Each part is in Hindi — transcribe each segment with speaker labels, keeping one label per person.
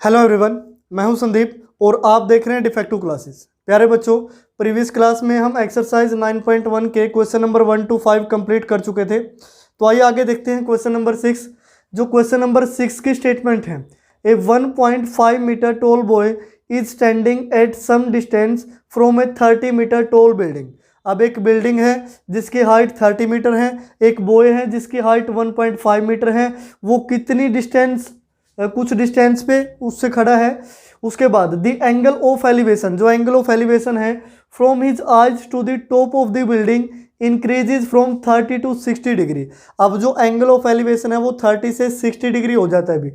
Speaker 1: हेलो एवरीवन, मैं हूं संदीप और आप देख रहे हैं डिफेक्टिव क्लासेस। प्यारे बच्चों, प्रीवियस क्लास में हम एक्सरसाइज 9.1 के क्वेश्चन नंबर 1 to 5 कंप्लीट कर चुके थे। तो आइए आगे देखते हैं क्वेश्चन नंबर 6। जो क्वेश्चन नंबर 6 की स्टेटमेंट है, a 1.5 metre tall boy is standing at some distance from a 30 metre tall building. अब एक बिल्डिंग है जिसकी हाइट 30 मीटर है, एक बॉय है जिसकी हाइट 1.5 मीटर है। वो कितनी डिस्टेंस, कुछ डिस्टेंस पे उससे खड़ा है। उसके बाद द एंगल ऑफ एलिवेशन, जो एंगल ऑफ एलिवेशन है from his eyes to the top of the building increases from 30 to 60 degree. अब जो एंगल ऑफ एलिवेशन है वो 30 से 60 डिग्री हो जाता है अभी।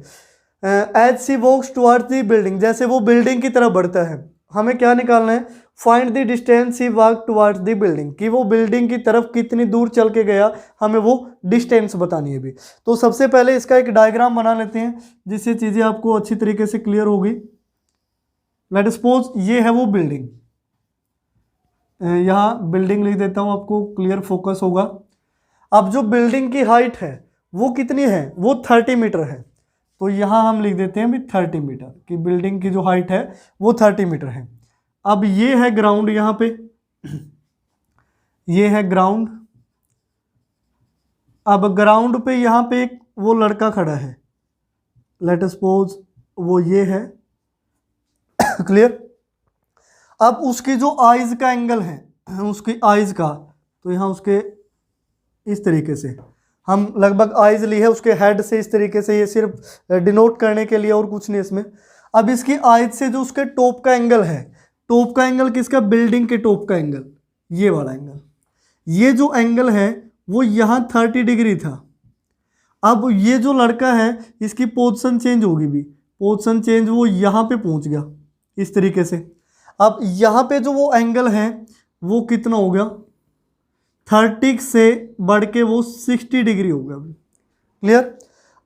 Speaker 1: As she walks towards the building, जैसे वो बिल्डिंग की तरफ बढ़ता है। हमें क्या निकालना है? Find the distance he walk towards the building, कि वो बिल्डिंग की तरफ कितनी दूर चल के गया, हमें वो डिस्टेंस बतानी है अभी। तो सबसे पहले इसका एक डायग्राम बना लेते हैं जिससे चीज़ें आपको अच्छी तरीके से क्लियर होगी। लेट सपोज ये है वो बिल्डिंग, यहाँ बिल्डिंग लिख देता हूँ, आपको क्लियर फोकस होगा। अब जो बिल्डिंग की हाइट है वो कितनी है? वो 30 मीटर है। तो यहाँ हम लिख देते हैं भी 30 मीटर, कि बिल्डिंग की जो हाइट है वो 30 मीटर है। अब ये है ग्राउंड, यहाँ पे ये है ग्राउंड। अब ग्राउंड पे यहाँ पे एक वो लड़का खड़ा है, लेट सपोज वो ये है क्लियर। अब उसकी जो आइज का एंगल है, उसकी आइज का, तो यहाँ उसके इस तरीके से हम लगभग आइज ली है उसके हेड से, इस तरीके से, ये सिर्फ डिनोट करने के लिए और कुछ नहीं इसमें। अब इसकी आइज से जो उसके टॉप का एंगल है, टॉप का एंगल किसका? बिल्डिंग के टॉप का एंगल, ये वाला एंगल। ये जो एंगल है वो यहाँ 30 डिग्री था। अब ये जो लड़का है इसकी पोजीशन चेंज होगी भी, पोजीशन चेंज, वो यहाँ पे पहुँच गया इस तरीके से। अब यहाँ पे जो वो एंगल है वो कितना हो गया? 30 से बढ़ के वो 60 डिग्री हो गया। क्लियर।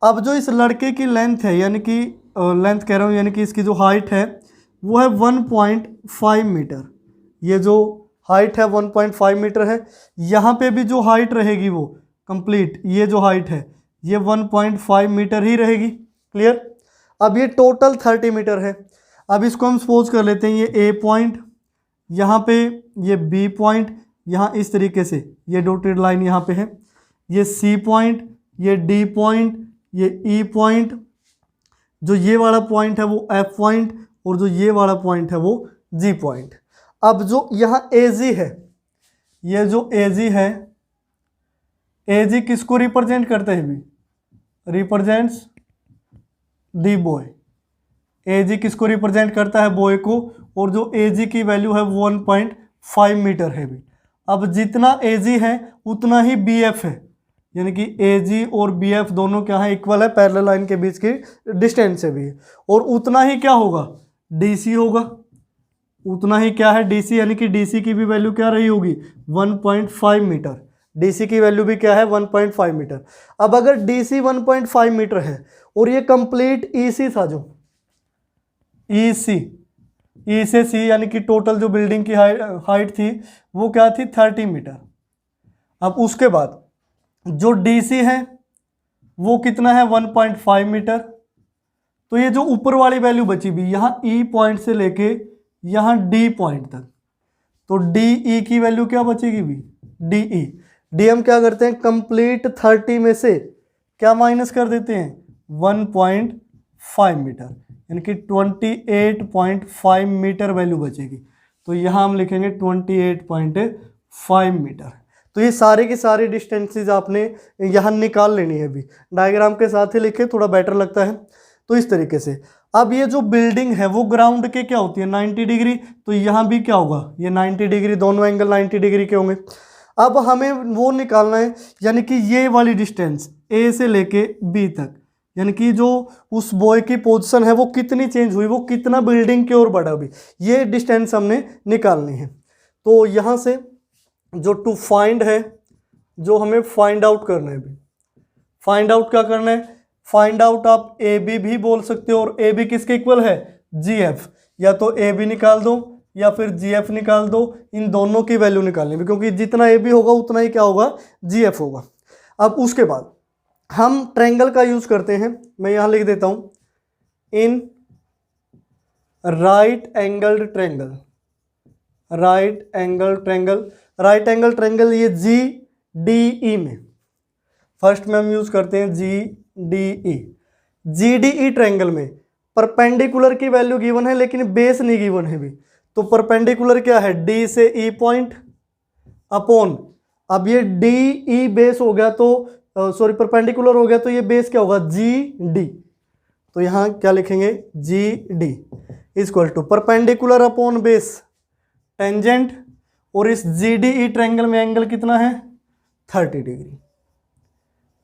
Speaker 1: अब जो इस लड़के की लेंथ है, यानी कि लेंथ कह रहा हूँ, यानी कि इसकी जो हाइट है वो है 1.5 मीटर। ये जो हाइट है 1.5 मीटर है। यहाँ पे भी जो हाइट रहेगी वो कंप्लीट, ये जो हाइट है ये 1.5 मीटर ही रहेगी। क्लियर। अब ये टोटल 30 मीटर है। अब इसको हम सपोज कर लेते हैं, ये ए पॉइंट, यहाँ पे ये बी पॉइंट, यहाँ इस तरीके से ये डॉटेड लाइन यहाँ पे है, ये सी पॉइंट, ये डी पॉइंट, ये ई पॉइंट, जो ये वाला पॉइंट है वो एफ पॉइंट, और जो ये वाला पॉइंट है वो जी पॉइंट। अब जो यहाँ ए जी है, ये जो ए जी है, ए जी किसको रिप्रेजेंट करते हैं भी? रिप्रेजेंट्स दी बॉय। ए जी किसको रिप्रेजेंट करता है? बॉय को। और जो ए जी की वैल्यू है 1.5 मीटर है भी। अब जितना ए जी है उतना ही बी एफ है, यानी कि ए जी और बी एफ दोनों क्या है? इक्वल है, पैरेलल लाइन के बीच की डिस्टेंस से भी है। और उतना ही क्या होगा? डी सी होगा। उतना ही क्या है? डी सी, यानी कि डी सी की भी वैल्यू क्या रही होगी? 1.5 मीटर। डी सी की वैल्यू भी क्या है? 1.5 मीटर। अब अगर डी सी 1.5 मीटर है और ये कंप्लीट ई सी था, जो ई सी, ई से सी, यानी कि टोटल जो बिल्डिंग की हाइट थी वो क्या थी? 30 मीटर। अब उसके बाद जो डी सी है वो कितना है? 1.5 मीटर। तो ये जो ऊपर वाली वैल्यू बची भी, यहाँ ई पॉइंट से लेके यहाँ डी पॉइंट तक, तो डी ई की वैल्यू क्या बचेगी भी? D E. डी हम क्या करते हैं? कंप्लीट 30 में से क्या माइनस कर देते हैं? 1.5 मीटर, यानी कि 28.5 मीटर वैल्यू बचेगी। तो यहाँ हम लिखेंगे 28.5 मीटर। तो ये सारे की सारी डिस्टेंसेज आपने यहाँ निकाल लेनी है अभी। डायग्राम के साथ ही लिखे, थोड़ा बेटर लगता है। तो इस तरीके से अब ये जो बिल्डिंग है वो ग्राउंड के क्या होती है? 90 डिग्री। तो यहाँ भी क्या होगा? ये 90 डिग्री, दोनों एंगल 90 डिग्री के होंगे। अब हमें वो निकालना है, यानी कि ये वाली डिस्टेंस ए से लेके बी तक, यानी कि जो उस बॉय की पोजीशन है वो कितनी चेंज हुई, वो कितना बिल्डिंग की ओर बढ़ा भी, ये डिस्टेंस हमने निकालनी है। तो यहाँ से जो टू फाइंड है, जो हमें फाइंड आउट करना है भी, फाइंड आउट क्या करना है? फाइंड आउट आप ए बी भी बोल सकते हो, और ए बी किसके इक्वल है? जी एफ। या तो ए बी निकाल दो या फिर जी एफ निकाल दो, इन दोनों की वैल्यू निकालनी है, क्योंकि जितना ए बी होगा उतना ही क्या होगा? जी एफ होगा। अब उसके बाद हम ट्रायंगल का यूज़ करते हैं, मैं यहाँ लिख देता हूँ, in right angled triangle, right angle triangle, right angle triangle ये GDE में, फर्स्ट में हम यूज करते हैं GDE। GDE ट्रायंगल में परपेंडिकुलर की वैल्यू गिवन है लेकिन बेस नहीं गिवन है भी, तो परपेंडिकुलर क्या है, D से E पॉइंट अपॉन, अब ये DE बेस हो गया तो सॉरी परपेंडिकुलर हो गया तो ये बेस क्या होगा GD, तो यहाँ क्या लिखेंगे GD equal to perpendicular upon base tangent, और इस GDE ट्रायंगल में एंगल कितना है 30 डिग्री,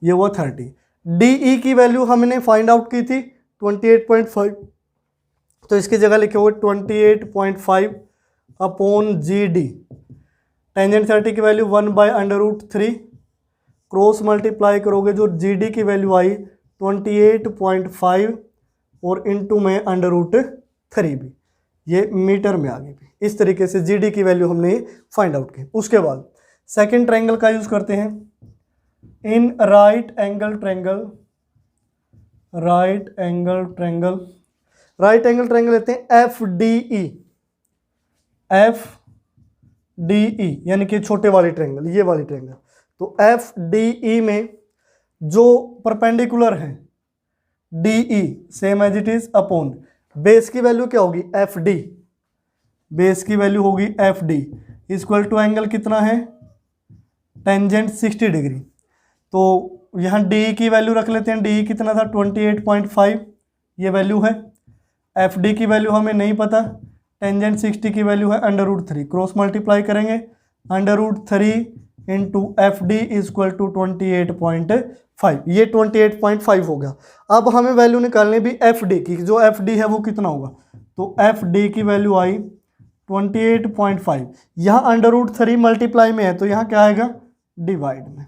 Speaker 1: ये वो 30। DE की वैल्यू हमने फाइंड आउट की थी 28.5, तो इसकी जगह लिखे हुए 28.5 अपॉन GD, टेंजेंट 30 की वैल्यू 1/√3, क्रॉस मल्टीप्लाई करोगे जो GD की वैल्यू आई 28.5 और इनटू में √3 भी, ये मीटर में आ गई भी। इस तरीके से GD की वैल्यू हमने फाइंड आउट की। उसके बाद सेकंड ट्रायंगल का यूज करते हैं, in right angle triangle, right angle triangle, right angle triangle लेते हैं FDE, FDE यानी कि छोटे वाली ट्रायंगल, ये वाली ट्रायंगल, तो FDE में जो परपेंडिकुलर है DE same as it is upon base की वैल्यू क्या होगी FD, बेस की वैल्यू होगी FD इक्वल टू एंगल कितना है टेंजेंट 60 डिग्री, तो यहाँ DE की वैल्यू रख लेते हैं, DE कितना था 28.5 ये वैल्यू है, FD की वैल्यू हमें नहीं पता, टेंजेंट 60 की वैल्यू है √3, क्रॉस मल्टीप्लाई करेंगे √3 इंटू FD इक्वल टू 28.5, ये 28.5 हो गया। अब हमें वैल्यू निकालनी भी FD की, जो FD है वो कितना होगा, तो FD की वैल्यू आई 28.5, यहाँ √3 मल्टीप्लाई में है तो यहाँ क्या आएगा डिवाइड में,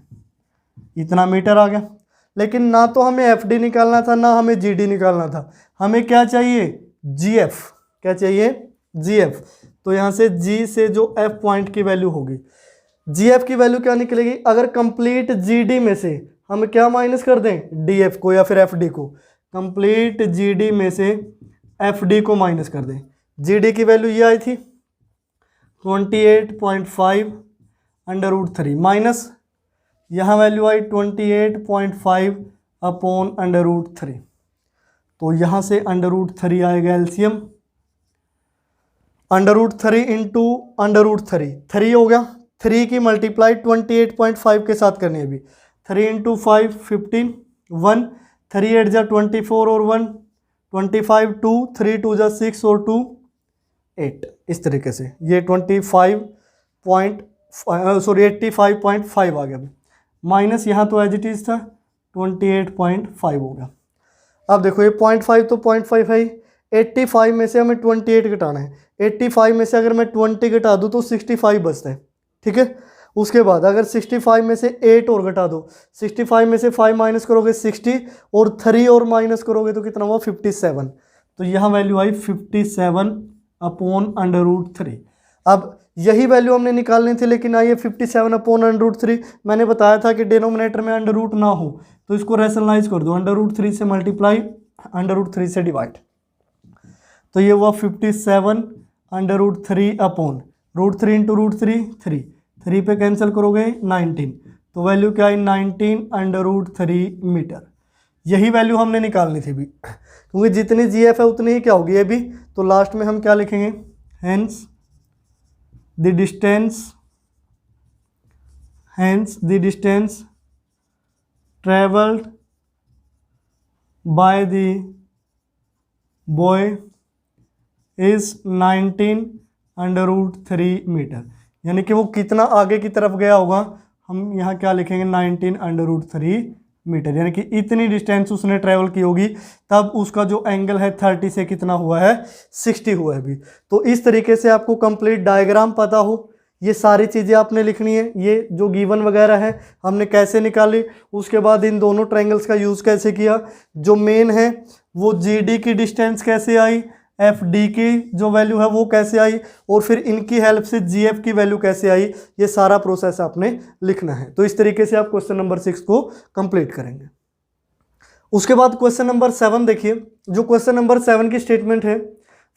Speaker 1: इतना मीटर आ गया। लेकिन ना तो हमें FD निकालना था ना हमें GD निकालना था, हमें क्या चाहिए GF, क्या चाहिए GF, तो यहाँ से G से जो F पॉइंट की वैल्यू होगी, GF की वैल्यू क्या निकलेगी, अगर कंप्लीट GD में से हम क्या माइनस कर दें DF को या फिर FD को, कंप्लीट GD में से FD को माइनस कर दें, GD की वैल्यू ये आई थी 28.5 √3 माइनस यहाँ वैल्यू आई 28.5 अपॉन √3, तो यहाँ से √3 आएगा एलसीएम, √3 इंटू √3 3 हो गया, 3 की मल्टीप्लाई 28.5 के साथ करनी है अभी, 3 इंटू 5 15 1 3 8 जा 24 और 1 25 2 3 2 जा 6 और 2 8, इस तरीके से ये 85.5 आ गया अभी, माइनस यहाँ तो एज इट इज था 28.5 हो गया। अब देखो ये 0.5 तो 0.5 है, 85 में से हमें 28 घटाना है, 85 में से अगर मैं 20 घटा दूँ तो 65 बचता है, ठीक है। उसके बाद अगर 65 में से 8 और घटा दो, 65 में से 5 माइनस करोगे 60 और 3 और माइनस करोगे तो कितना हुआ 57, तो यहाँ वैल्यू आई 57 अपॉन √3। अब यही वैल्यू हमने निकालनी थी लेकिन आइए 57 अपॉन √3, मैंने बताया था कि डिनोमिनेटर में अंडर रूट ना हो तो इसको रैशनलाइज कर दो, √3 से मल्टीप्लाई √3 से डिवाइड, तो ये हुआ 57 √3 अपॉन √3 इंटू √3 3 पे कैंसिल करोगे 19, तो वैल्यू क्या आई 19 √3 मीटर। यही वैल्यू हमने निकालनी थी भी, क्योंकि जितनी GF है उतनी ही क्या होगी ये भी, तो लास्ट में हम क्या लिखेंगे, hence the distance travelled by the boy is 19 √3 metre, यानी कि वो कितना आगे की तरफ गया होगा, हम यहाँ क्या लिखेंगे 19 √3 मीटर, यानी कि इतनी डिस्टेंस उसने ट्रैवल की होगी, तब उसका जो एंगल है 30 से कितना हुआ है 60 हुआ है भी। तो इस तरीके से आपको कंप्लीट डायग्राम पता हो, ये सारी चीज़ें आपने लिखनी है, ये जो गिवन वगैरह है हमने कैसे निकाली, उसके बाद इन दोनों ट्रायंगल्स का यूज़ कैसे किया, जो मेन है वो GD की डिस्टेंस कैसे आई, FD की जो वैल्यू है वो कैसे आई, और फिर इनकी हेल्प से GF की वैल्यू कैसे आई, ये सारा प्रोसेस आपने लिखना है। तो इस तरीके से आप क्वेश्चन नंबर 6 को कंप्लीट करेंगे। उसके बाद क्वेश्चन नंबर 7 देखिए, जो क्वेश्चन नंबर 7 की स्टेटमेंट है,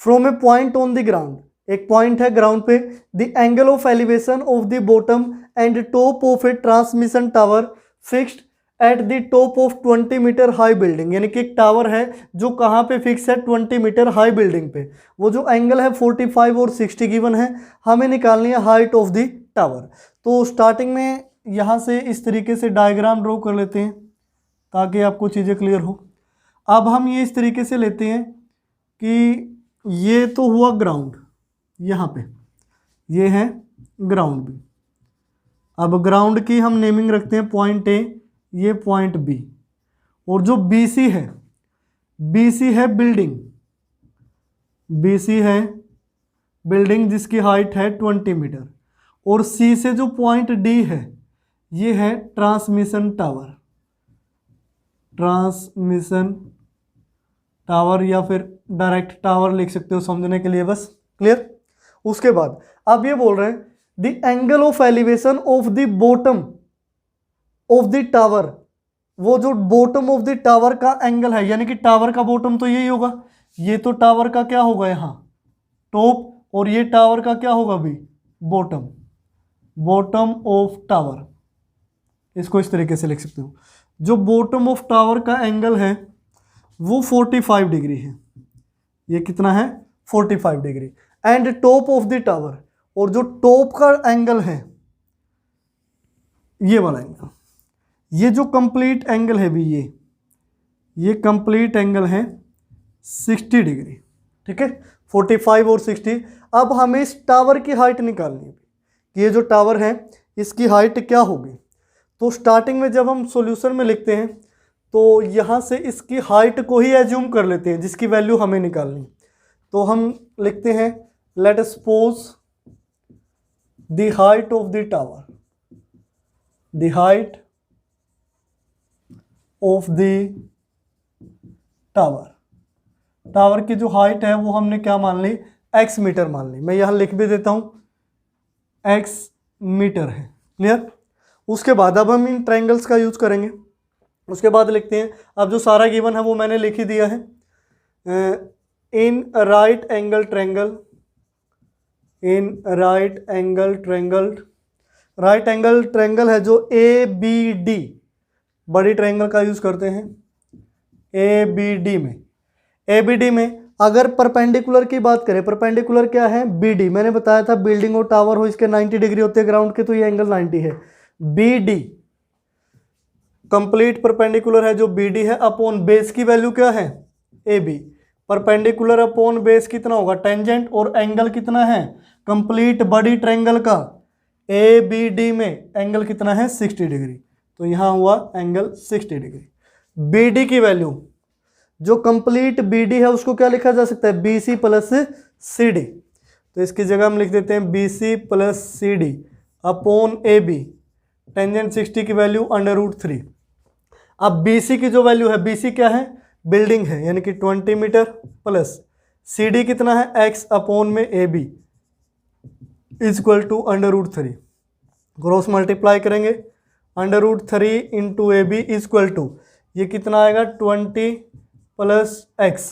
Speaker 1: from a point on the ground, एक पॉइंट है ग्राउंड पे, the angle of elevation of the bottom and top of a transmission tower fixed at the top of 20 metre high building, यानी कि एक टावर है जो कहाँ पे फिक्स है, 20 मीटर हाई बिल्डिंग पे। वो जो एंगल है 45 और 60 गिवन है, हमें निकालनी है हाइट ऑफ द टावर। तो स्टार्टिंग में यहाँ से इस तरीके से डायग्राम ड्रॉ कर लेते हैं ताकि आपको चीज़ें क्लियर हो। अब हम ये इस तरीके से लेते हैं कि ये तो हुआ ग्राउंड, यहाँ पे ये है ग्राउंड भी। अब ग्राउंड की हम नेमिंग रखते हैं पॉइंट ए, ये पॉइंट बी, और जो BC है, BC है बिल्डिंग, BC है बिल्डिंग जिसकी हाइट है 20 मीटर, और C से जो पॉइंट D है ये है ट्रांसमिशन टावर, ट्रांसमिशन टावर या फिर डायरेक्ट टावर लिख सकते हो समझने के लिए बस, क्लियर। उसके बाद अब ये बोल रहे हैं the angle of elevation of the bottom of the tower, वो जो बॉटम ऑफ द टावर का एंगल है, यानी कि टावर का बॉटम तो यही होगा, ये तो टावर का क्या होगा यहाँ टॉप, और ये टावर का क्या होगा भी बॉटम, बॉटम ऑफ टावर, इसको इस तरीके से लिख सकते हो। जो बॉटम ऑफ टावर का एंगल है वो 45 डिग्री है, ये कितना है 45 degree, and top of the tower, और जो टॉप का एंगल है ये वाला एंगल, ये जो कंप्लीट एंगल है भी ये कंप्लीट एंगल है 60 डिग्री, ठीक है, 45 और 60। अब हमें इस टावर की हाइट निकालनी है कि ये जो टावर है इसकी हाइट क्या होगी। तो स्टार्टिंग में जब हम सॉल्यूशन में लिखते हैं तो यहाँ से इसकी हाइट को ही एज्यूम कर लेते हैं जिसकी वैल्यू हमें निकालनी। तो हम लिखते हैं let us suppose the height of the tower, the height of the tower, tower की जो हाइट है वो हमने क्या मान ली, x मीटर मान ली। मैं यहाँ लिख भी देता हूँ x मीटर है, क्लियर। उसके बाद अब हम इन ट्रायंगल्स का यूज करेंगे। उसके बाद लिखते हैं, अब जो सारा गिवन है वो मैंने लिख ही दिया है, इन राइट एंगल ट्रायंगल, इन right angle triangle, right angle triangle है जो ABD, बड़ी ट्रायंगल का यूज करते हैं ABD में। ABD में अगर परपेंडिकुलर की बात करें, परपेंडिकुलर क्या है BD, मैंने बताया था बिल्डिंग और टावर हो इसके 90 डिग्री होते हैं ग्राउंड के, तो ये एंगल 90 है। BD कंप्लीट परपेंडिकुलर है जो BD है, अपॉन बेस की वैल्यू क्या है AB, परपेंडिकुलर अपॉन बेस कितना होगा टेंजेंट, और एंगल कितना है कंप्लीट बड़ी ट्रायंगल का ABD में एंगल कितना है 60 डिग्री, तो यहाँ हुआ एंगल 60 डिग्री। BD की वैल्यू जो कंप्लीट BD है उसको क्या लिखा जा सकता है BC प्लस CD, तो इसकी जगह हम लिख देते हैं BC plus CD upon AB, tangent 60 की वैल्यू √3। अब BC की जो वैल्यू है, BC क्या है बिल्डिंग है यानी कि 20 मीटर, प्लस CD कितना है x अपॉन में AB is equal to √3, cross multiply करेंगे √3 into AB is equal to, ये कितना आएगा 20 प्लस x,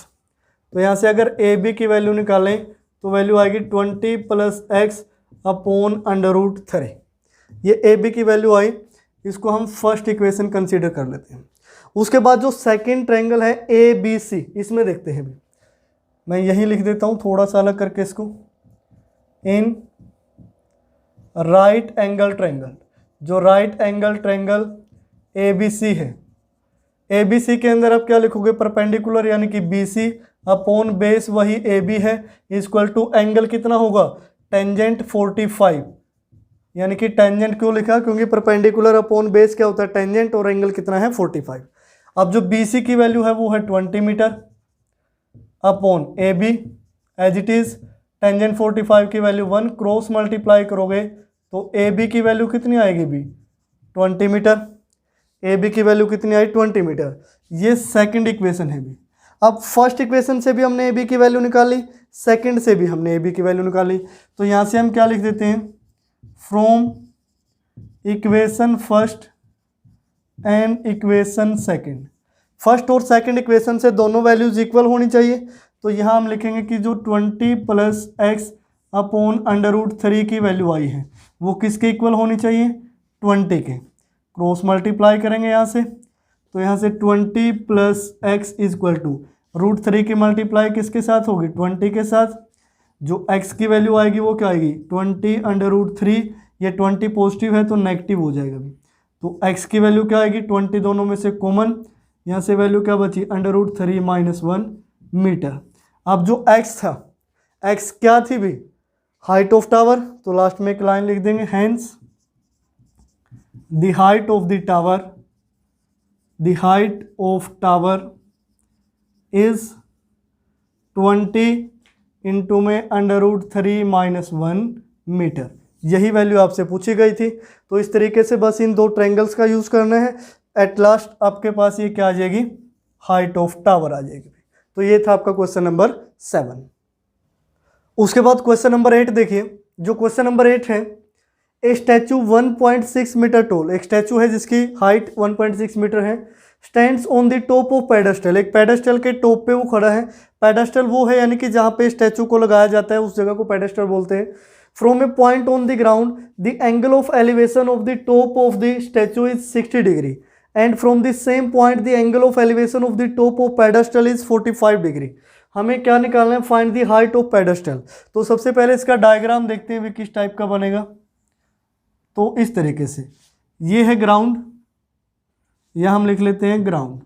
Speaker 1: तो यहाँ से अगर AB की वैल्यू निकालें तो वैल्यू आएगी 20 प्लस x अपॉन √3, ये AB की वैल्यू आई, इसको हम फर्स्ट इक्वेशन कंसीडर कर लेते हैं। उसके बाद जो सेकंड ट्रायंगल है ABC, इसमें देखते हैं, मैं यहीं लिख देता हूँ थोड़ा सा अलग करके इसको, इन राइट एंगल ट्रायंगल, जो राइट एंगल ट्रायंगल ABC है, ABC के अंदर आप क्या लिखोगे परपेंडिकुलर यानी कि BC अपॉन बेस वही AB है इक्वल टू एंगल कितना होगा टेंजेंट 45, यानी कि टेंजेंट क्यों लिखा क्योंकि परपेंडिकुलर अपॉन बेस क्या होता है टेंजेंट, और एंगल कितना है 45। अब जो BC की वैल्यू है वो है 20 metre upon AB as it is, tangent 45 की वैल्यू 1, क्रॉस मल्टीप्लाई करोगे तो AB की वैल्यू कितनी आएगी भी 20 मीटर, AB की वैल्यू कितनी आई 20 मीटर। ये सेकंड इक्वेशन है भी। अब फर्स्ट इक्वेशन से भी हमने AB की वैल्यू निकाली, सेकंड से भी हमने AB की वैल्यू निकाली, तो यहाँ से हम क्या लिख देते हैं from equation first and equation second, first और सेकंड इक्वेशन से दोनों वैल्यूज इक्वल होनी चाहिए, तो यहाँ हम लिखेंगे कि जो 20 प्लस एक्स अपॉन √3 की वैल्यू आई है वो किसके इक्वल होनी चाहिए, 20 के। क्रॉस मल्टीप्लाई करेंगे यहाँ से, तो यहाँ से 20 plus X is equal to √3 की मल्टीप्लाई किसके साथ होगी, 20 के साथ। जो x की वैल्यू आएगी वो क्या आएगी, 20 √3। ये 20 पॉजिटिव है तो नेगेटिव हो जाएगा भी, तो x की वैल्यू क्या आएगी, 20 दोनों में से कॉमन, यहाँ से वैल्यू क्या बची, √3 - 1 मीटर। अब जो x था, x क्या थी भी, हाइट ऑफ टावर, तो लास्ट में एक लाइन लिख देंगे, hence the height of the tower, the height of tower is 20 into में √3 - 1 मीटर। यही वैल्यू आपसे पूछी गई थी। तो इस तरीके से बस इन दो ट्रायंगल्स का यूज़ करना है। एट लास्ट आपके पास ये क्या आ जाएगी, हाइट ऑफ टावर आ जाएगी। तो ये था आपका क्वेश्चन नंबर 7। उसके बाद क्वेश्चन नंबर 8 देखिए। जो क्वेश्चन नंबर 8 है, ए स्टैचू 1.6 मीटर टोल, एक स्टैचू है जिसकी हाइट 1.6 मीटर है, stands on the top of pedestal, एक पेडेस्टल के टॉप पे वो खड़ा है। पेडेस्टल वो है यानी कि जहाँ पे स्टैचू को लगाया जाता है उस जगह को पेडेस्टल बोलते हैं। From a point on the ground the angle of elevation of the top of the statue is 60 degree and from the same point the angle of elevation of the top of pedestal is 45 degree. हमें क्या निकालना है, find the height of pedestal. तो सबसे पहले इसका डायग्राम देखते हैं भी किस टाइप का बनेगा। तो इस तरीके से ये है ग्राउंड, यह हम लिख लेते हैं ग्राउंड।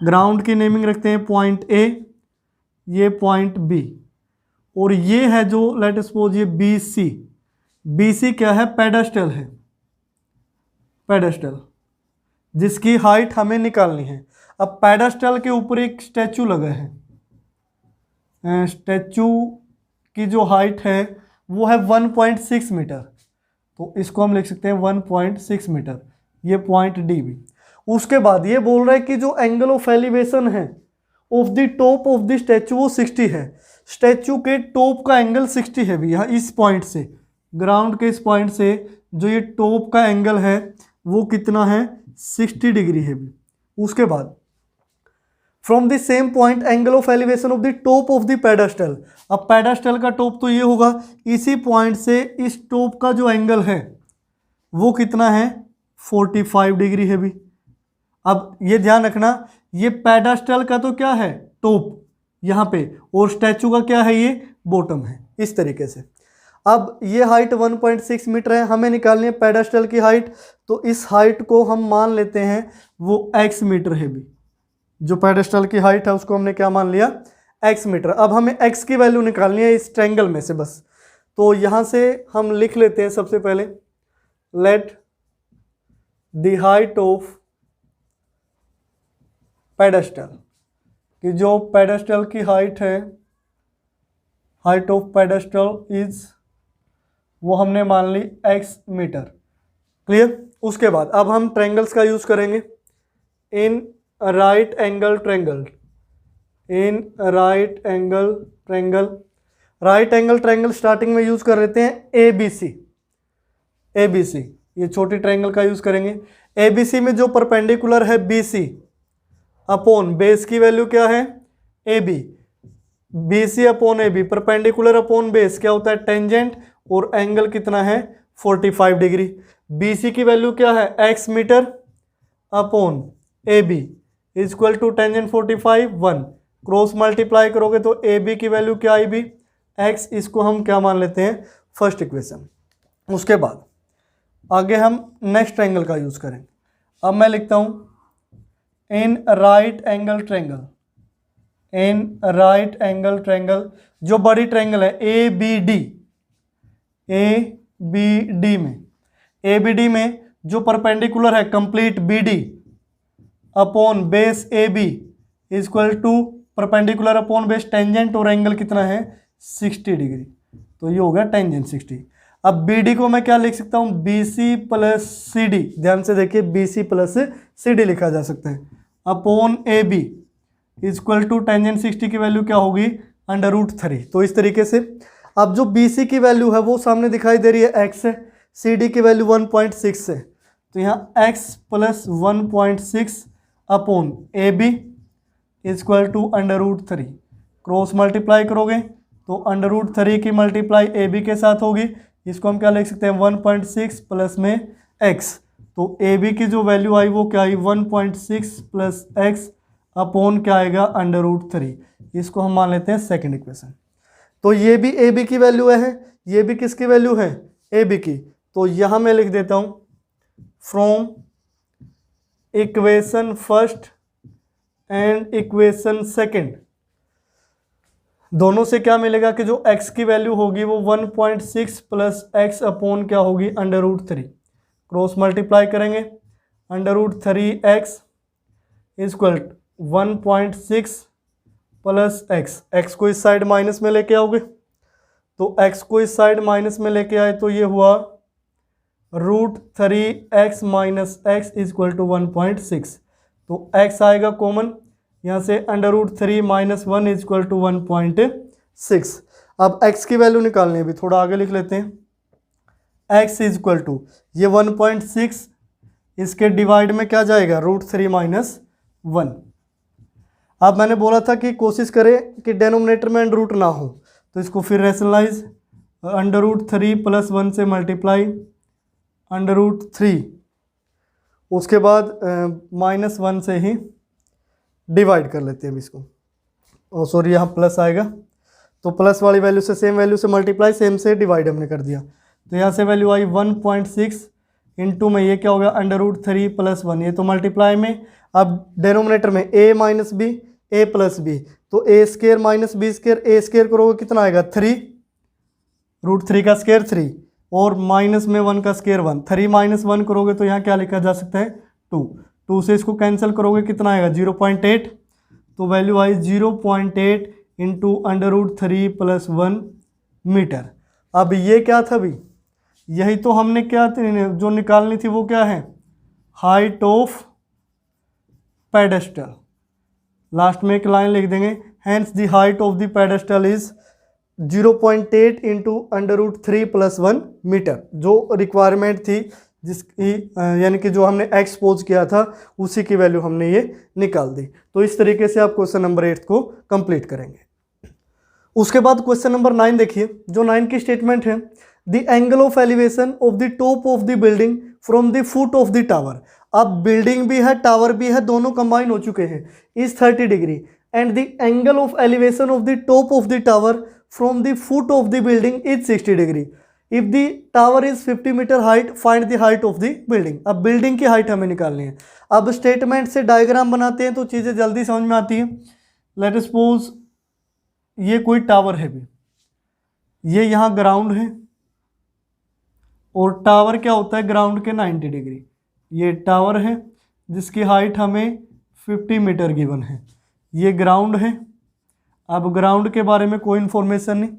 Speaker 1: ग्राउंड की नेमिंग रखते हैं पॉइंट ए, ये पॉइंट बी, और ये है जो लेट सपोज ये बी सी। बी सी क्या है, पेडेस्टल है, पेडेस्टल जिसकी हाइट हमें निकालनी है। अब पेडेस्टल के ऊपर एक स्टैचू लगा है, स्टैचू की जो हाइट है वो है 1.6 मीटर, तो इसको हम लिख सकते हैं 1.6 मीटर, ये पॉइंट डी भी। उसके बाद ये बोल रहा है कि जो एंगल ऑफ एलिवेशन है of the top of the statue वो 60 है। स्टैचू के टॉप का एंगल 60 है भी, यहाँ इस पॉइंट से, ग्राउंड के इस पॉइंट से जो ये टॉप का एंगल है वो कितना है, 60 डिग्री है भी। उसके बाद from the same point angle of elevation of the top of the pedestal. अब पेडेस्टल का टॉप तो ये होगा, इसी पॉइंट से इस टॉप का जो एंगल है वो कितना है, 45 डिग्री है भी। अब ये ध्यान रखना, ये पेडेस्टल का तो क्या है, टॉप यहाँ पे, और स्टैचू का क्या है, ये बॉटम है, इस तरीके से। अब ये हाइट 1.6 मीटर है, हमें निकालनी है पेडेस्टल की हाइट। तो इस हाइट को हम मान लेते हैं वो x मीटर है भी। जो पेडेस्टल की हाइट है उसको हमने क्या मान लिया, x मीटर। अब हमें x की वैल्यू निकालनी है इस ट्रायंगल में से बस। तो यहाँ से हम लिख लेते हैं सबसे पहले, let the height of pedestal, कि जो पेडेस्टल की हाइट है, हाइट ऑफ पेडेस्टल इज, वो हमने मान ली x मीटर। क्लियर। उसके बाद अब हम ट्रायंगल्स का यूज करेंगे। इन राइट एंगल ट्रायंगल, इन right angle triangle, right angle triangle starting में यूज कर लेते हैं ABC। ABC ये छोटी ट्रायंगल का यूज करेंगे। ABC में जो परपेंडिकुलर है BC अपॉन बेस की वैल्यू क्या है, AB। BC upon AB, perpendicular upon base क्या होता है, टेंजेंट, और एंगल कितना है, 45 डिग्री। BC की वैल्यू क्या है, x metre upon AB is equal to tangent 45 1, cross multiply करोगे तो AB की वैल्यू क्या आई भी, x। इसको हम क्या मान लेते हैं, फर्स्ट इक्वेशन। उसके बाद आगे हम नेक्स्ट ट्रायंगल का यूज करेंगे। अब मैं लिखता हूं इन राइट एंगल ट्रायंगल, इन राइट एंगल ट्रायंगल, जो बड़ी ट्रायंगल है ABD, ABD में, ABD में जो परपेंडिकुलर है complete BD upon base AB is equal to perpendicular upon base tangent, और एंगल कितना है, 60 डिग्री। तो ये हो गया टेंजेंट 60। अब BD को मैं क्या लिख सकता हूँ, BC प्लस CD, ध्यान से देखिए BC प्लस CD लिखा जा सकता है, upon AB is equal to tangent 60 की वैल्यू क्या होगी, √3। तो इस तरीके से अब जो BC की वैल्यू है वो सामने दिखाई दे रही है x है, CD की वैल्यू 1.6 है, तो यहाँ x plus 1.6 upon AB equal to √3, cross multiply करोगे तो √3 की मल्टीप्लाई ए बी के साथ होगी। इसको हम क्या लिख सकते हैं 1.6 प्लस में x, तो ए बी की जो वैल्यू आई वो क्या आई 1.6 प्लस एक्स अपॉन क्या आएगा √3। इसको हम मान लेते हैं सेकंड इक्वेशन। तो ये भी ए बी की वैल्यू है, ये भी किसकी वैल्यू है ए बी की। तो यहाँ मैं लिख देता हूँ from equation first and equation second, दोनों से क्या मिलेगा कि जो x की वैल्यू होगी वो 1.6 प्लस एक्स अपॉन क्या होगी √3, क्रॉस मल्टीप्लाई करेंगे √3x इक्वल 1.6 प्लस एक्स को इस साइड माइनस में लेके आओगे, तो x को इस साइड माइनस में लेके आए तो ये हुआ √3x minus x equal to 1.6, तो x आएगा कॉमन, यहाँ से √3 माइनस 1 इक्वल टू 1.6। अब x की वैल्यू निकालनी है, अभी थोड़ा आगे लिख लेते हैं। x इक्वल टू ये 1.6, इसके डिवाइड में क्या जाएगा √3 माइनस 1। अब मैंने बोला था कि कोशिश करें कि डेनोमिनेटर में अंडर रूट ना हो, तो इसको फिर रैशनलाइज √3 प्लस 1 से मल्टीप्लाई √3, उसके बाद -1 से ही डिवाइड कर लेते हैं अब इसको, और सॉरी यहाँ प्लस आएगा, तो प्लस वाली वैल्यू से सेम वैल्यू से मल्टीप्लाई, सेम से डिवाइड हमने कर दिया, तो यहाँ से वैल्यू आई 1.6 इंटू में ये क्या होगा √3 प्लस 1, ये तो मल्टीप्लाई में। अब डेनोमिनेटर में a minus B A plus B, तो a square minus B square, A square करोगे कितना आएगा 3, √3 का स्केयर 3 और माइनस में 1 का स्केयर 1, 3 माइनस 1 करोगे तो यहाँ क्या लिखा जा सकता है 2 से इसको कैंसिल करोगे कितना आएगा 0.8, तो वैल्यू आई 0.8 इंटू √3 प्लस 1 मीटर। अब ये क्या था अभी, यही तो हमने क्या जो निकालनी थी वो क्या है हाइट ऑफ पेडेस्टल। लास्ट में एक लाइन लिख देंगे, hence the height of the pedestal is 0.8 into √3 plus 1 metre, जो रिक्वायरमेंट थी जिसकी यानी कि जो हमने एक्सपोज किया था उसी की वैल्यू हमने ये निकाल दी। तो इस तरीके से आप क्वेश्चन नंबर 8 को कंप्लीट करेंगे। उसके बाद क्वेश्चन नंबर 9 देखिए, जो 9 की स्टेटमेंट है the angle of elevation of the top of the building from the foot of the tower. अब बिल्डिंग भी है टावर भी है, दोनों कंबाइन हो चुके हैं, is 30 degree and the angle of elevation of the top of the tower from the foot of the building is 60 degree. If the tower is 50 metre height find the height of the building. अब बिल्डिंग की हाइट हमें निकालनी है। अब स्टेटमेंट से डायग्राम बनाते हैं तो चीज़ें जल्दी समझ में आती हैं। लेट सपोज ये कोई टावर है भी, ये यहाँ ग्राउंड है और टावर क्या होता है ग्राउंड के 90 डिग्री। ये टावर है जिसकी हाइट हमें 50 मीटर गिवन है, ये ग्राउंड है। अब ग्राउंड के बारे में कोई इन्फॉर्मेशन नहीं,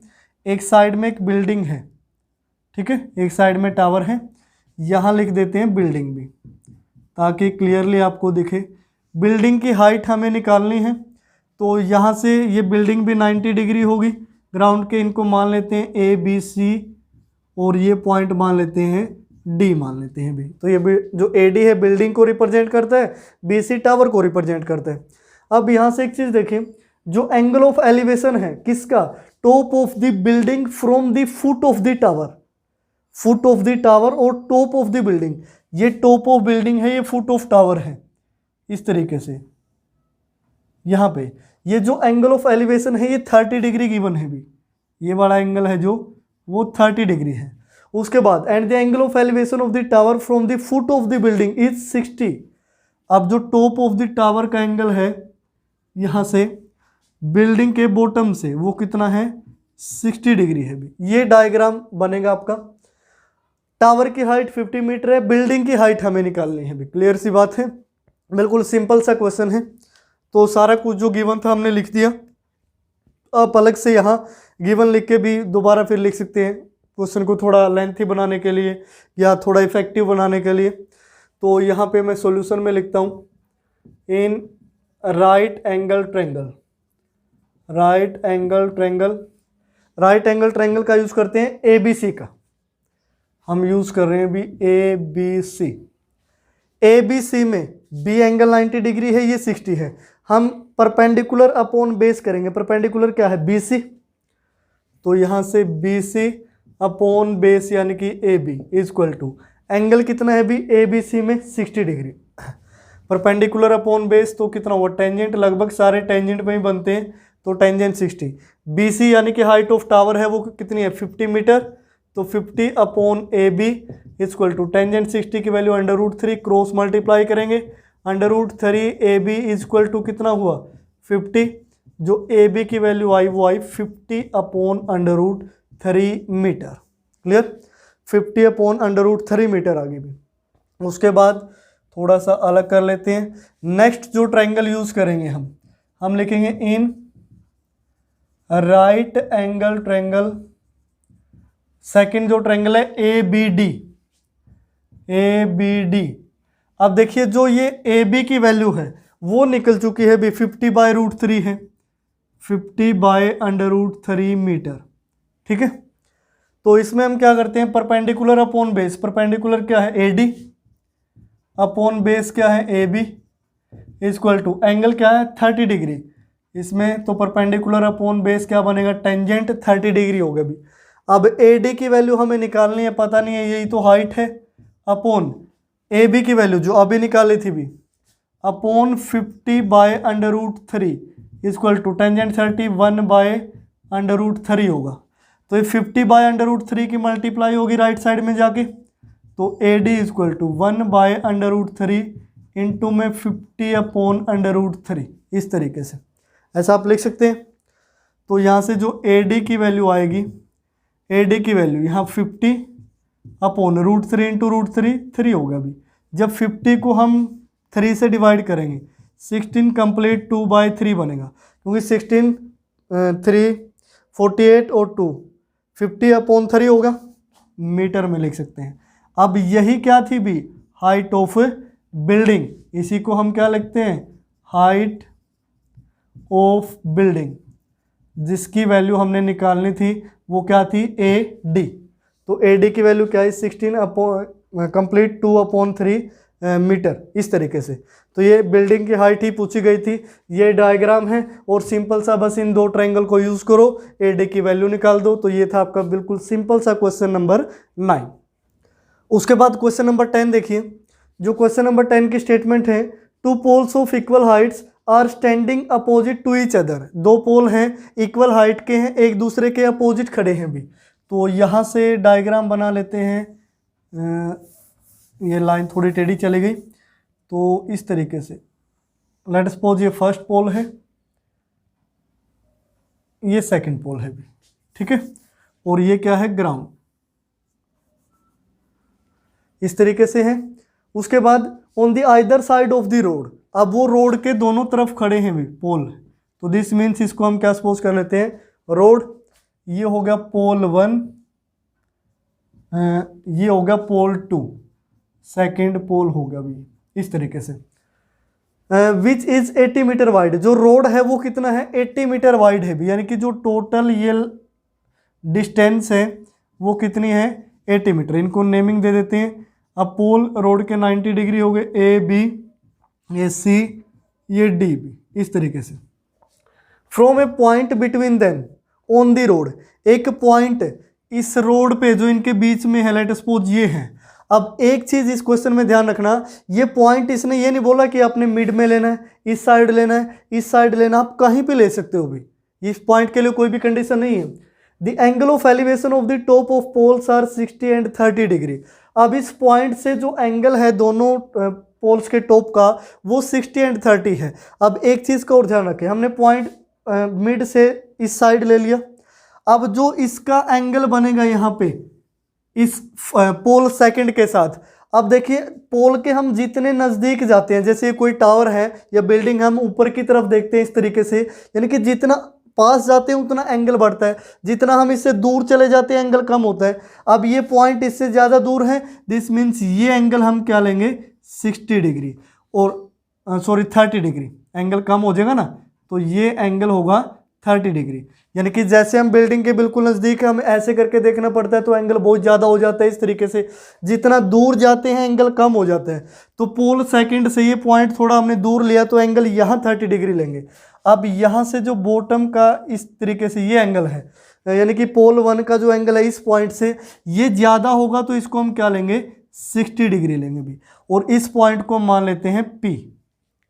Speaker 1: एक साइड में एक बिल्डिंग है, ठीक है, एक साइड में टावर है, यहाँ लिख देते हैं बिल्डिंग भी ताकि क्लियरली आपको दिखे। बिल्डिंग की हाइट हमें निकालनी है, तो यहाँ से ये बिल्डिंग भी 90 डिग्री होगी ग्राउंड के, इनको मान लेते हैं ए बी सी और ये पॉइंट मान लेते हैं डी मान लेते हैं भी। तो ये जो ए डी है बिल्डिंग को रिप्रेजेंट करता है, बी सी टावर को रिप्रेजेंट करता है। अब यहाँ से एक चीज़ देखें, जो एंगल ऑफ एलिवेशन है किसका top of the building from the foot of the tower, foot of the tower और टॉप ऑफ द बिल्डिंग, ये टॉप ऑफ बिल्डिंग है, ये फुट ऑफ टावर है। इस तरीके से यहाँ पे ये जो एंगल ऑफ एलिवेशन है ये 30 डिग्री गिवन है भी, ये वाला एंगल है जो वो 30 डिग्री है। उसके बाद and the angle of elevation of the tower from the foot of the building is 60। अब जो टॉप ऑफ द टावर का एंगल है यहाँ से बिल्डिंग के बॉटम से वो कितना है 60 डिग्री है भी। ये डायग्राम बनेगा आपका। टावर की हाइट 50 मीटर है, बिल्डिंग की हाइट हमें निकालनी है भी। क्लियर सी बात है, बिल्कुल सिंपल सा क्वेश्चन है। तो सारा कुछ जो गिवन था हमने लिख दिया। आप अलग से यहाँ गिवन लिख के भी दोबारा फिर लिख सकते हैं क्वेश्चन को थोड़ा लेंथी बनाने के लिए या थोड़ा इफेक्टिव बनाने के लिए। तो यहाँ पे मैं सॉल्यूशन में लिखता हूँ इन right angle triangle, right angle triangle, right angle triangle का यूज़ करते हैं ABC का, हम यूज़ कर रहे हैं भी ABC। ए बी सी में बी एंगल 90 डिग्री है, ये 60 है। हम परपेंडिकुलर अपॉन बेस करेंगे। परपेंडिकुलर क्या है? B C. तो यहाँ से बी सी अपॉन बेस यानी कि A B is equal to angle कितना है भी ए बी सी में 60 डिग्री। परपेंडिकुलर अपॉन बेस तो कितना हुआ? टेंजेंट, लगभग सारे टेंजेंट में ही बनते हैं, तो टेंजेंट 60। बी सी यानी कि हाइट ऑफ टावर है वो कितनी है? 50 मीटर। तो 50 upon A B is equal to tangent 60 की वैल्यू √3, क्रॉस मल्टीप्लाई करेंगे। √3 ए बी इजक्वल टू कितना हुआ? 50। जो ए बी की वैल्यू आई वो आई 50 अपॉन √3 मीटर। क्लियर? 50 अपॉन √3 मीटर आगे भी। उसके बाद थोड़ा सा अलग कर लेते हैं। नेक्स्ट जो ट्रायंगल यूज करेंगे हम लिखेंगे in right angle triangle. Second जो ट्रायंगल है A B D, A B D. अब देखिए जो ये ए बी की वैल्यू है वो निकल चुकी है भी 50/√3 है, 50/√3 मीटर। ठीक है, तो इसमें हम क्या करते हैं? Perpendicular upon base. परपेंडिकुलर क्या है? ए डी अपॉन बेस क्या है? A B is equal to angle क्या है? 30 डिग्री इसमें। तो परपेंडिकुलर अपॉन बेस क्या बनेगा? टेंजेंट 30 डिग्री होगा भी। अब ए डी की वैल्यू हमें निकालनी है, पता नहीं है, यही तो हाइट है, अपॉन ए बी की वैल्यू जो अभी निकाली थी भी अपॉन 50/√3 इजक्वल टू टेंजेंट 30 1/√3 होगा। तो ये 50/√3 की मल्टीप्लाई होगी राइट साइड में जाके, तो A D is equal to 1/√3 into में 50/√3, इस तरीके से ऐसा आप लिख सकते हैं। तो यहाँ से जो ए डी की वैल्यू आएगी, ए डी की वैल्यू यहाँ 50/√3 इंटू √3 3 होगा अभी। जब 50 को हम 3 से डिवाइड करेंगे 16 कंप्लीट 2/3 बनेगा, क्योंकि 16 3 48 और 2 50/3 होगा, मीटर में लिख सकते हैं। अब यही क्या थी भी? Height of building. इसी को हम क्या लिखते हैं? हाइट ऑफ बिल्डिंग, जिसकी वैल्यू हमने निकालनी थी वो क्या थी? A D. तो ए डी की वैल्यू क्या है? 16 अपॉन कंप्लीट 2/3 मीटर, इस तरीके से। तो ये बिल्डिंग की हाइट ही पूछी गई थी। ये डायग्राम है और सिंपल सा बस इन दो ट्रायंगल को यूज करो, ए डी की वैल्यू निकाल दो। तो ये था आपका बिल्कुल सिंपल सा क्वेश्चन नंबर 9। उसके बाद क्वेश्चन नंबर 10 देखिए। जो क्वेश्चन नंबर 10 की स्टेटमेंट है, two poles of equal heights are standing opposite to each other. दो पोल हैं, इक्वल हाइट के हैं, एक दूसरे के अपोजिट खड़े हैं भी। तो यहाँ से डायग्राम बना लेते हैं। ये लाइन थोड़ी टेढ़ी चली गई, तो इस तरीके से लेट सपोज ये फर्स्ट पोल है, ये सेकंड पोल है भी। ठीक है, और ये क्या है? ग्राउंड, इस तरीके से है। उसके बाद on the either side of the road, अब वो रोड के दोनों तरफ खड़े हैं भी पोल। तो दिस मीन्स इसको हम क्या सपोज कर लेते हैं? रोड, ये हो गया पोल 1, ये हो गया पोल 2, सेकेंड पोल होगा भी, इस तरीके से। विच इज 80 मीटर वाइड, जो रोड है वो कितना है? 80 मीटर वाइड है भी, यानी कि जो टोटल ये डिस्टेंस है वो कितनी है? 80 मीटर। इनको नेमिंग दे देते हैं। अब पोल रोड के 90 डिग्री हो गए, ए बी, ये सी, ये डी बी, इस तरीके से। From a point between them on the road, एक पॉइंट इस रोड पे जो इनके बीच में है, लेट सपोज ये है। अब एक चीज इस क्वेश्चन में ध्यान रखना, ये पॉइंट इसने ये नहीं बोला कि आपने मिड में लेना है, इस साइड लेना है, इस साइड लेना, आप कहीं पे ले सकते हो भी। इस पॉइंट के लिए कोई भी कंडीशन नहीं है। The angle of elevation of the top of poles are 60 and 30 degree. अब इस पॉइंट से जो एंगल है दोनों पोल्स के टॉप का वो 60 एंड 30 है। अब एक चीज का और ध्यान रखें, हमने पॉइंट मिड से इस साइड ले लिया। अब जो इसका एंगल बनेगा यहाँ पे इस पोल सेकंड के साथ, अब देखिए पोल के हम जितने नज़दीक जाते हैं, जैसे कोई टावर है या बिल्डिंग हम ऊपर की तरफ देखते हैं इस तरीके से, यानी कि जितना पास जाते हैं उतना एंगल बढ़ता है, जितना हम इससे दूर चले जाते हैं एंगल कम होता है। अब ये पॉइंट इससे ज़्यादा दूर है, दिस मीन्स ये एंगल हम क्या लेंगे? 60 डिग्री, और सॉरी 30 डिग्री। एंगल कम हो जाएगा ना, तो ये एंगल होगा 30 डिग्री। यानी कि जैसे हम बिल्डिंग के बिल्कुल नज़दीक है, हमें ऐसे करके देखना पड़ता है तो एंगल बहुत ज़्यादा हो जाता है। इस तरीके से जितना दूर जाते हैं एंगल कम हो जाता है। तो पोल सेकंड से ये पॉइंट थोड़ा हमने दूर लिया तो एंगल यहाँ 30 डिग्री लेंगे। अब यहाँ से जो बॉटम का इस तरीके से ये एंगल है, यानी कि पोल 1 का जो एंगल है इस पॉइंट से ये ज़्यादा होगा तो इसको हम क्या लेंगे, 60 डिग्री लेंगे भी। और इस पॉइंट को मान लेते हैं P।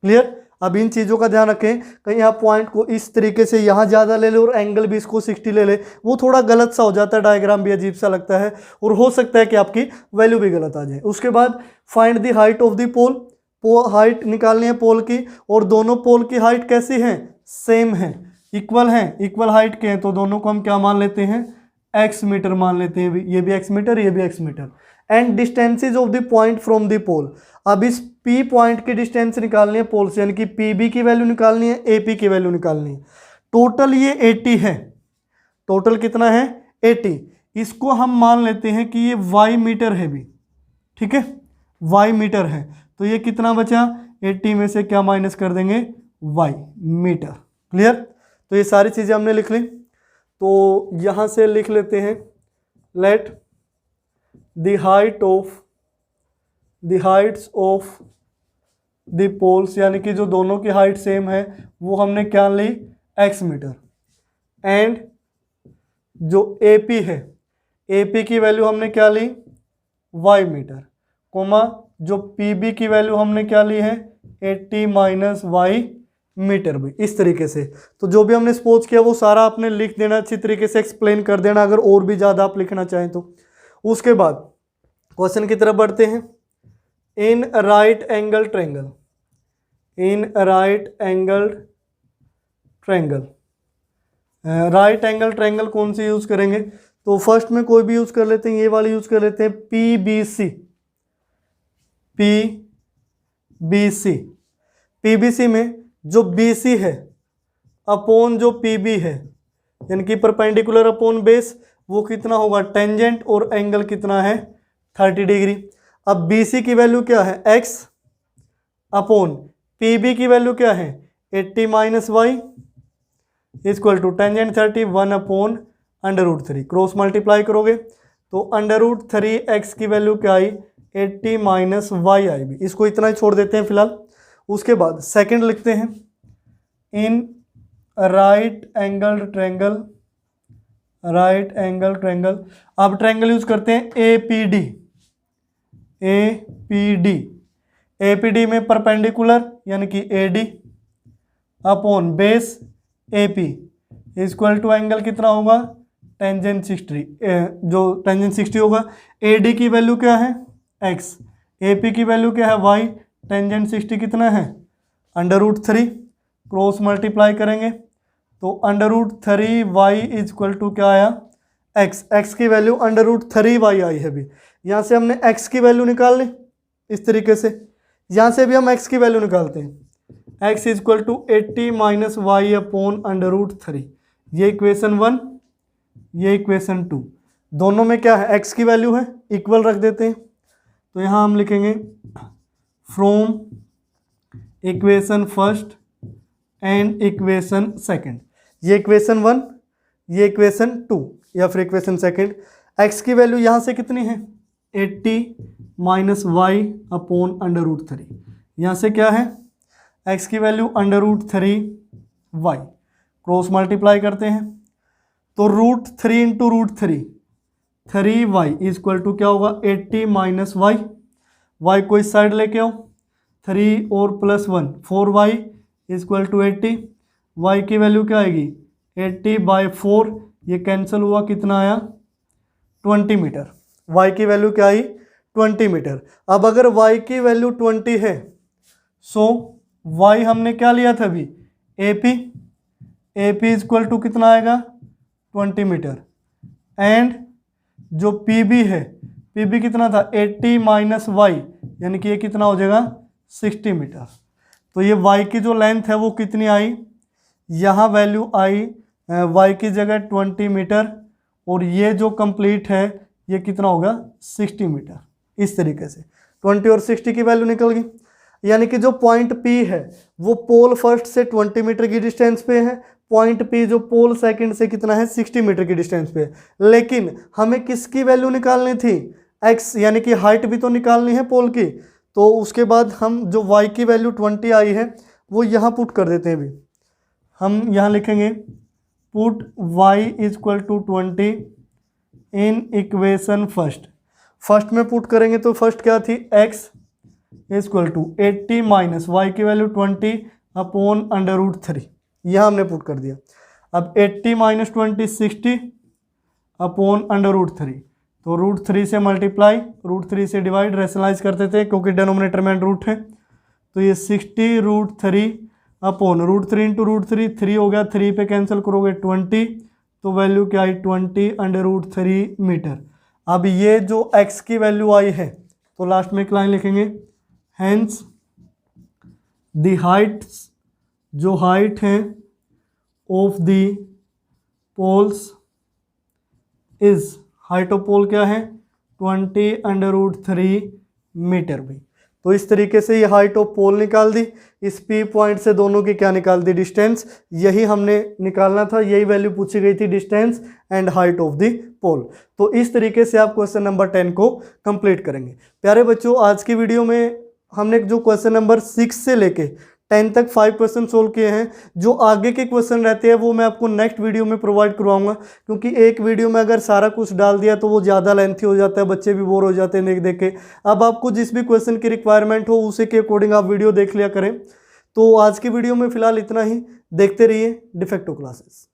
Speaker 1: क्लियर। अब इन चीज़ों का ध्यान रखें, कहीं आप पॉइंट को इस तरीके से यहाँ ज़्यादा ले ले और एंगल भी इसको 60 ले ले, वो थोड़ा गलत सा हो जाता है, डायग्राम भी अजीब सा लगता है और हो सकता है कि आपकी वैल्यू भी गलत आ जाए। उसके बाद find the height of the pole, height निकालनी है पोल की, और दोनों पोल की हाइट कैसी है, सेम है, इक्वल है, इक्वल हाइट के हैं, तो दोनों को हम क्या मान लेते हैं, x मीटर मान लेते हैं। ये भी x मीटर, ये भी x metre. And distances of the point from the pole, अब इस P पॉइंट की डिस्टेंस निकालनी है पोल से, यानी कि PB की वैल्यू निकालनी है, AP की वैल्यू निकालनी है। टोटल ये 80 है, टोटल कितना है 80। इसको हम मान लेते हैं कि ये y मीटर है भी, ठीक है, y मीटर है। तो ये कितना बचा, 80 में से क्या माइनस कर देंगे, y मीटर। क्लियर। तो ये सारी चीज़ें हमने लिख ली। तो यहाँ से लिख लेते हैं, let the heights of the poles, यानी कि जो दोनों की हाइट सेम है वो हमने क्या ली, x मीटर। एंड जो AP है, AP की वैल्यू हमने क्या ली, y मीटर, कोमा जो PB की वैल्यू हमने क्या ली है, 80 माइनस y मीटर भी। इस तरीके से तो जो भी हमने सपोज किया वो सारा आपने लिख देना, अच्छी तरीके से एक्सप्लेन कर देना, अगर और भी ज़्यादा आप लिखना चाहें तो। उसके बाद क्वेश्चन की तरफ बढ़ते हैं। In right angle triangle, in right angle triangle, right angle triangle कौन सी यूज़ करेंगे, तो फर्स्ट में कोई भी यूज़ कर लेते हैं, ये वाली यूज़ कर लेते हैं, PBC में जो BC है अपॉन जो PB है, यानी कि परपेंडिकुलर अपॉन बेस, वो कितना होगा, टेंजेंट, और एंगल कितना है 30 डिग्री। अब BC की वैल्यू क्या है, x अपॉन PB की वैल्यू क्या है, 80 minus y equal to tangent 30 1 upon √3, cross multiply करोगे तो √3x की वैल्यू क्या आई, 80 माइनस y आई भी। इसको इतना ही छोड़ देते हैं फिलहाल। उसके बाद सेकंड लिखते हैं, in right angle triangle, right angle triangle, अब ट्रायंगल यूज करते हैं APD में परपेंडिकुलर यानी कि AD upon base AP equal to angle कितना होगा, टेंजेंट 60, जो टेंजेंट 60 होगा। AD की वैल्यू क्या है x, AP की वैल्यू क्या है y, टेंजेंट 60 कितना है √3, क्रॉस मल्टीप्लाई करेंगे तो √3y इक्वल टू क्या आया x की वैल्यू √3y आई है भी। यहाँ से हमने x की वैल्यू निकाल ली इस तरीके से, यहाँ से भी हम x की वैल्यू निकालते हैं, x equal to 80 minus y upon √3। ये इक्वेशन 1, ये इक्वेशन 2, दोनों में क्या है x की वैल्यू है, इक्वल रख देते हैं। तो यहाँ हम लिखेंगे from equation first and equation second, ये इक्वेशन 1, ये इक्वेशन 2 या फिर इक्वेशन सेकंड। x की वैल्यू यहाँ से कितनी है 80 माइनस y अपॉन √3, यहाँ से क्या है x की वैल्यू √3y, क्रॉस मल्टीप्लाई करते हैं तो √3 इंटू √3 3y इक्वल टू क्या होगा 80 माइनस y को इस साइड लेके आओ, 3 और plus 1 4y equal to 80, y की वैल्यू क्या आएगी 80/4, ये कैंसिल हुआ, कितना आया 20 मीटर। y की वैल्यू क्या आई 20 मीटर। अब अगर y की वैल्यू 20 है सो y हमने क्या लिया था अभी AP इक्वल टू कितना आएगा 20 मीटर, एंड जो PB है PB कितना था 80 माइनस y, यानी कि ये कितना हो जाएगा 60 मीटर। तो ये y की जो लेंथ है वो कितनी आई, यहाँ वैल्यू आई y की जगह 20 मीटर, और ये जो कंप्लीट है ये कितना होगा 60 मीटर। इस तरीके से 20 और 60 की वैल्यू निकल गई। यानी कि जो पॉइंट P है वो पोल फर्स्ट से 20 मीटर की डिस्टेंस पे है, पॉइंट पे जो पोल सेकंड से कितना है 60 मीटर की डिस्टेंस पे, लेकिन हमें किसकी वैल्यू निकालनी थी, x यानी कि हाइट भी तो निकालनी है पोल की। तो उसके बाद हम जो y की वैल्यू 20 आई है वो यहाँ पुट कर देते हैं। अभी हम यहाँ लिखेंगे put y equal to 20 in equation first में पुट करेंगे तो फर्स्ट क्या थी, x equal to 80 minus Y की वैल्यू 20 अपॉन √3, यह हमने पुट कर दिया। अब 80 माइनस 20 60 अपॉन √3, तो √3 से मल्टीप्लाई, √3 से डिवाइड, रेशनलाइज करते थे क्योंकि डिनोमिनेटर में रूट है। तो ये 60 √3 अपॉन √3 इंटू √3, 3 हो गया, 3 पे कैंसिल करोगे 20, तो वैल्यू क्या आई 20 √3 मीटर। अब ये जो x की वैल्यू आई है तो लास्ट में एक लाइन लिखेंगे, हेंस द हाइट्स, जो हाइट है of the poles is, height of pole क्या है 20 √3 मीटर भी। तो इस तरीके से ये हाइट ऑफ पोल निकाल दी, इस P पॉइंट से दोनों की क्या निकाल दी, डिस्टेंस। यही हमने निकालना था, यही वैल्यू पूछी गई थी, distance and height of the pole. तो इस तरीके से आप क्वेश्चन नंबर 10 को कंप्लीट करेंगे। प्यारे बच्चों, आज की वीडियो में हमने जो क्वेश्चन नंबर 6 से लेके 10 तक 5 क्वेश्चन सोल्व किए हैं। जो आगे के क्वेश्चन रहते हैं वो मैं आपको नेक्स्ट वीडियो में प्रोवाइड करवाऊंगा, क्योंकि एक वीडियो में अगर सारा कुछ डाल दिया तो वो ज़्यादा लेंथी हो जाता है, बच्चे भी बोर हो जाते हैं देख देख के। अब आपको जिस भी क्वेश्चन की रिक्वायरमेंट हो उसी के अकॉर्डिंग आप वीडियो देख लिया करें। तो आज की वीडियो में फिलहाल इतना ही, देखते रहिए डिफेक्टो क्लासेस।